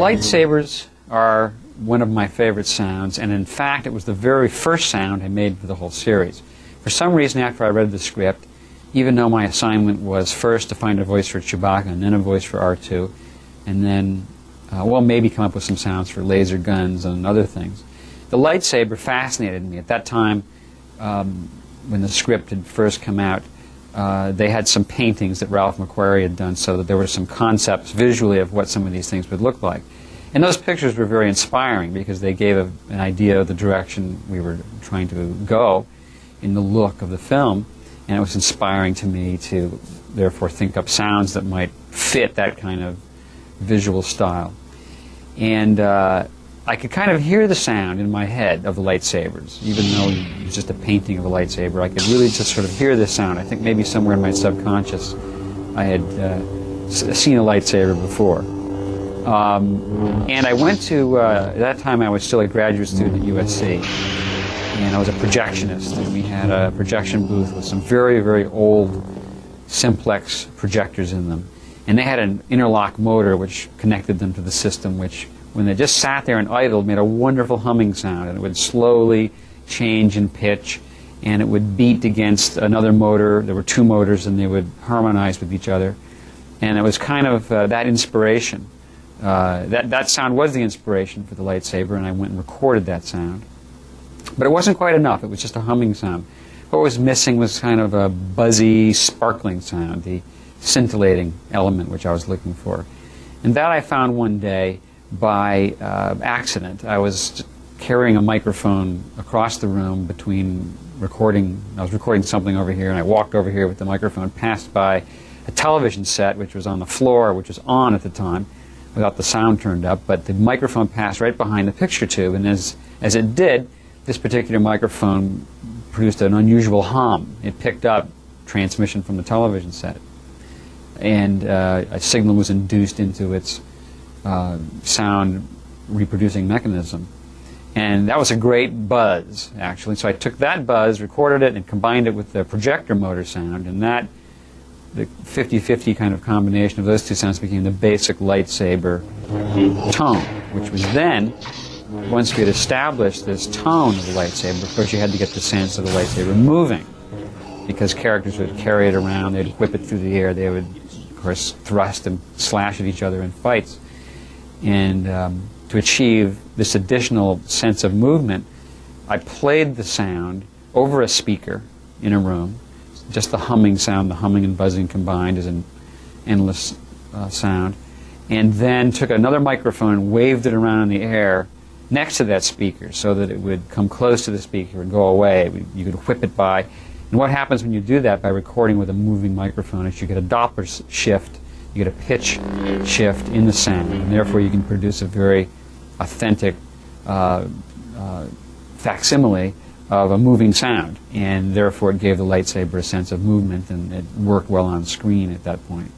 lightsabers are one of my favorite sounds, and in fact it was the very first sound I made for the whole series. For some reason, after I read the script, even though my assignment was first to find a voice for Chewbacca and then a voice for R2, and then, well, maybe come up with some sounds for laser guns and other things, the lightsaber fascinated me. At that time, when the script had first come out, they had some paintings that Ralph McQuarrie had done, so that there were some concepts visually of what some of these things would look like. And those pictures were very inspiring because they gave an idea of the direction we were trying to go in the look of the film, and it was inspiring to me to therefore think up sounds that might fit that kind of visual style. And I could kind of hear the sound in my head of the lightsabers, even though it was just a painting of a lightsaber. I could really just sort of hear the sound. I think maybe somewhere in my subconscious I had seen a lightsaber before. And I went to, at that time I was still a graduate student at USC, and I was a projectionist, and we had a projection booth with some very, very old simplex projectors in them. And they had an interlock motor which connected them to the system, which, when they just sat there and idled, made a wonderful humming sound, and it would slowly change in pitch, and it would beat against another motor. There were two motors, and they would harmonize with each other. And it was kind of that inspiration. That sound was the inspiration for the lightsaber, and I went and recorded that sound. But it wasn't quite enough. It was just a humming sound. What was missing was kind of a buzzy, sparkling sound, the scintillating element which I was looking for. And that I found one day by accident. I was carrying a microphone across the room between recording. I was recording something over here, and I walked over here with the microphone, passed by a television set which was on the floor, which was on at the time, without the sound turned up, but the microphone passed right behind the picture tube, and as it did, this particular microphone produced an unusual hum. It picked up transmission from the television set, and a signal was induced into its sound reproducing mechanism. And that was a great buzz, actually. So I took that buzz, recorded it, and combined it with the projector motor sound, and that, the 50-50 kind of combination of those two sounds, became the basic lightsaber tone, which was then, once we had established this tone of the lightsaber, of course you had to get the sense of the lightsaber moving, because characters would carry it around, they'd whip it through the air, they would, of course, thrust and slash at each other in fights. And to achieve this additional sense of movement, I played the sound over a speaker in a room, just the humming sound, the humming and buzzing combined is an endless sound, and then took another microphone and waved it around in the air next to that speaker so that it would come close to the speaker and go away. You could whip it by. And what happens when you do that by recording with a moving microphone is you get a Doppler shift, you get a pitch shift in the sound, and therefore you can produce a very authentic facsimile of a moving sound, and therefore it gave the lightsaber a sense of movement, and it worked well on screen at that point.